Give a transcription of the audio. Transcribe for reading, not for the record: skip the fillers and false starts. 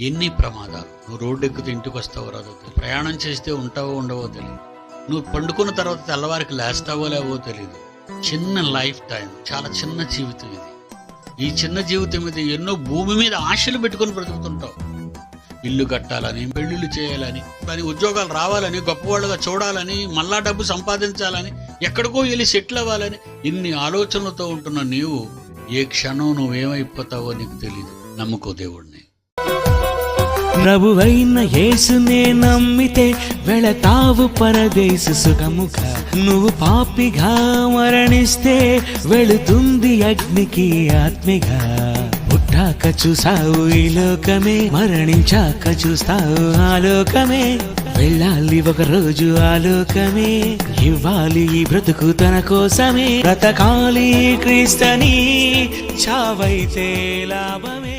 ఎన్ని ప్రమాదాలు. నువ్వు రోడ్డు ఎక్కితే ఇంటికి వస్తావో రాదో తెలియదు, ప్రయాణం చేస్తే ఉంటావో ఉండవో తెలియదు, నువ్వు పండుకున్న తర్వాత తెల్లవారికి లేస్తావో లేవో తెలియదు. చిన్న లైఫ్ టైం, చాలా చిన్న జీవితం ఇది. ఈ చిన్న జీవితం మీద ఎన్నో భూమి మీద ఆశలు పెట్టుకొని బ్రతుకుతుంటావు. ఇల్లు కట్టాలని, పెళ్ళిళ్ళు చేయాలని, కానీ ఉద్యోగాలు రావాలని, గొప్పవాళ్ళుగా చూడాలని, మళ్ళా డబ్బు సంపాదించాలని, ఎక్కడికో వెళ్ళి సెటిల్ అవ్వాలని ఇన్ని ఆలోచనలతో ఉంటున్న నీవు ఏ క్షణం నువ్వేమైపోతావో నీకు తెలియదు. నమ్ముకో దేవుడిని. ప్రభువైన యేసునే నమ్మితే వెళతావు పరదేశ సుఖముగా. నువ్వు పాపిగా మరణిస్తే వెళుతుంది అగ్నికి ఆత్మగా. పుట్టాక చూసావు ఈ లోకమే, మరణించాక చూస్తావు ఆ లోకమే. వెళ్ళాలి ఒక రోజు ఆ లోకమే, ఇవ్వాలి ఈ బ్రతుకు తన కోసమే. బ్రతకాలి క్రీస్తని, చావైతే లాభమే.